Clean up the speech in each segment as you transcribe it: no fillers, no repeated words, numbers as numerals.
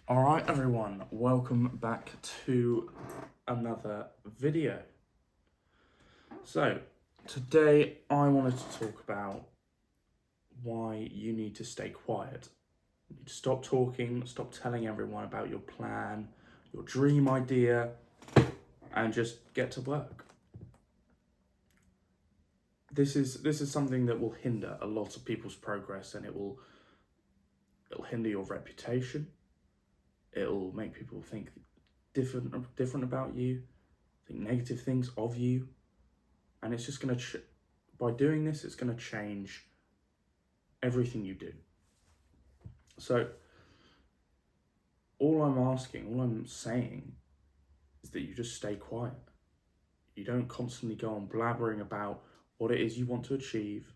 Alright everyone, welcome back to another video. So, today I wanted to talk about why you need to stay quiet. You need to stop talking, stop telling everyone about your plan, your dream idea, and just get to work. This is something that will hinder a lot of people's progress, and it'll hinder your reputation. It'll make people think different about you, think negative things of you, and it's just going to, by doing this, it's going to change everything you do. So all I'm saying is that you just stay quiet. You don't constantly go on blabbering about what it is you want to achieve,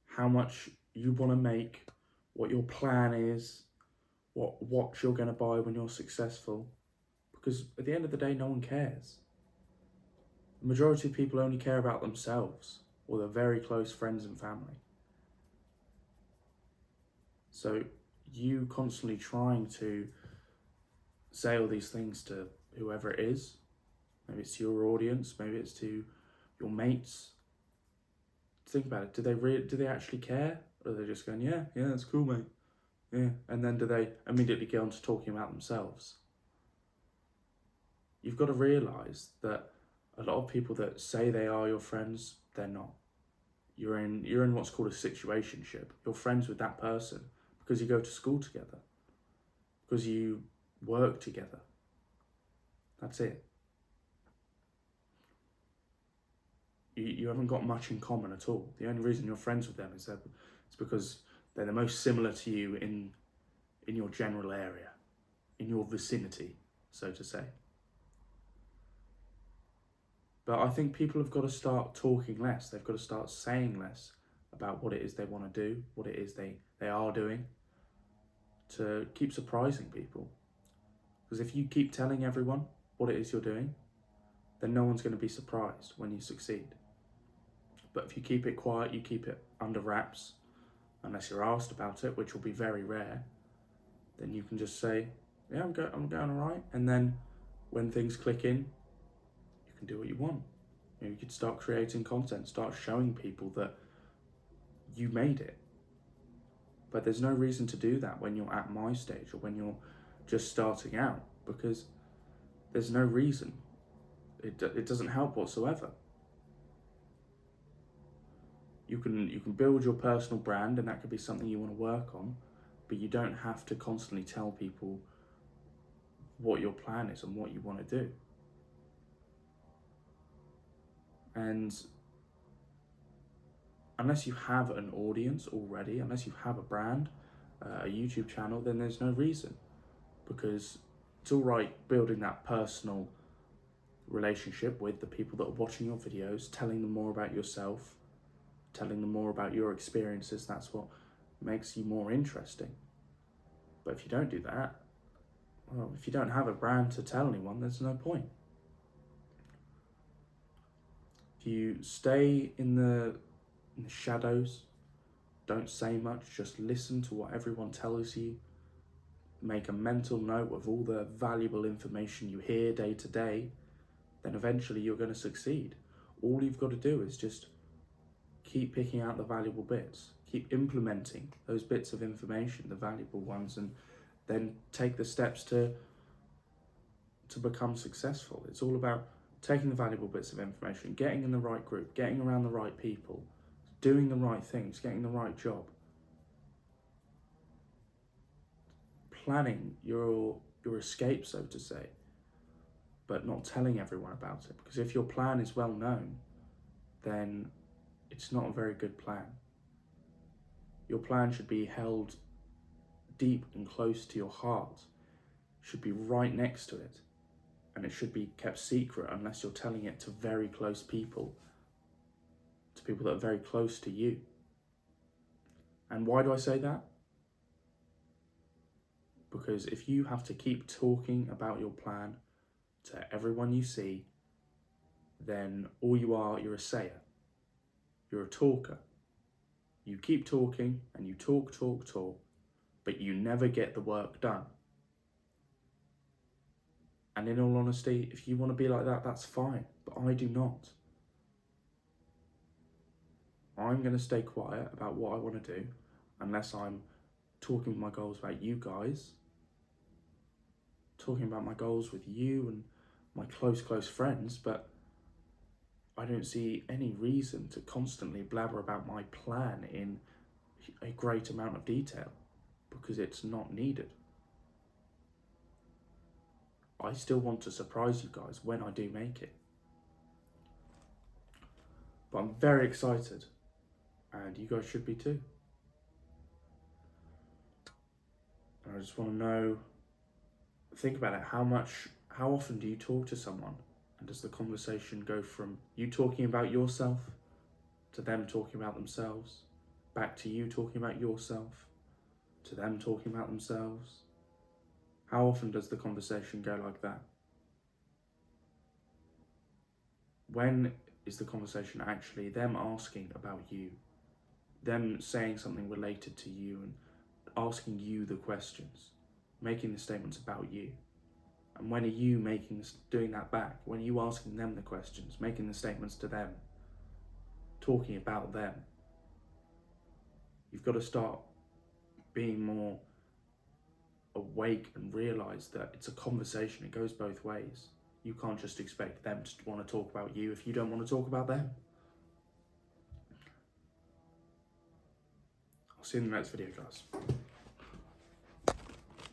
how much you want to make, what your plan is, what watch you're going to buy when you're successful, because at the end of the day, no one cares. The majority of people only care about themselves or their very close friends and family. So you constantly trying to say all these things to whoever it is, maybe it's to your audience, maybe it's to your mates. Think about it. Do they actually care? Or are they just going, yeah, that's cool, mate. Yeah. And then do they immediately go on to talking about themselves? You've got to realise that a lot of people that say they are your friends, they're not. You're in what's called a situationship. You're friends with that person because you go to school together, because you work together. That's it. You haven't got much in common at all. The only reason you're friends with them is because they're the most similar to you in your general area, in your vicinity, so to say. But I think people have got to start talking less. They've got to start saying less about what it is they want to do, what it is they are doing, to keep surprising people. Because if you keep telling everyone what it is you're doing, then no one's going to be surprised when you succeed. But if you keep it quiet, you keep it under wraps, unless you're asked about it, which will be very rare, then you can just say, yeah, I'm going all right. And then when things click in, you can do what you want. You could start creating content, start showing people that you made it. But there's no reason to do that when you're at my stage or when you're just starting out, because there's no reason. It doesn't help whatsoever. You can build your personal brand, and that could be something you want to work on, but you don't have to constantly tell people what your plan is and what you want to do. And unless you have an audience already, unless you have a brand, a YouTube channel, then there's no reason, because it's all right building that personal relationship with the people that are watching your videos, telling them more about yourself, telling them more about your experiences. That's what makes you more interesting. But if you don't do that, well, if you don't have a brand to tell anyone, there's no point. If you stay in the shadows, don't say much, just listen to what everyone tells you, make a mental note of all the valuable information you hear day to day, then eventually you're going to succeed. All you've got to do is just keep picking out the valuable bits, keep implementing those bits of information, the valuable ones, and then take the steps to become successful. It's all about taking the valuable bits of information, getting in the right group, getting around the right people, doing the right things, getting the right job, planning your escape, so to say, but not telling everyone about it. Because if your plan is well known, then it's not a very good plan. Your plan should be held deep and close to your heart, should be right next to it, and it should be kept secret unless you're telling it to very close people, to people that are very close to you. And why do I say that? Because if you have to keep talking about your plan to everyone you see, then all you're a sayer. You're a talker. You keep talking and you talk, but you never get the work done. And in all honesty, if you want to be like that, that's fine. But I do not. I'm going to stay quiet about what I want to do unless I'm talking my goals about you guys, talking about my goals with you and my close friends, but I don't see any reason to constantly blabber about my plan in a great amount of detail because it's not needed. I still want to surprise you guys when I do make it. But I'm very excited, and you guys should be too. And I just want to know, think about it, how often do you talk to someone? And does the conversation go from you talking about yourself to them talking about themselves, back to you talking about yourself, to them talking about themselves? How often does the conversation go like that? When is the conversation actually them asking about you, them saying something related to you and asking you the questions, making the statements about you? And when are you doing that back? When are you asking them the questions, making the statements to them, talking about them? You've got to start being more awake and realise that it's a conversation. It goes both ways. You can't just expect them to want to talk about you if you don't want to talk about them. I'll see you in the next video, guys.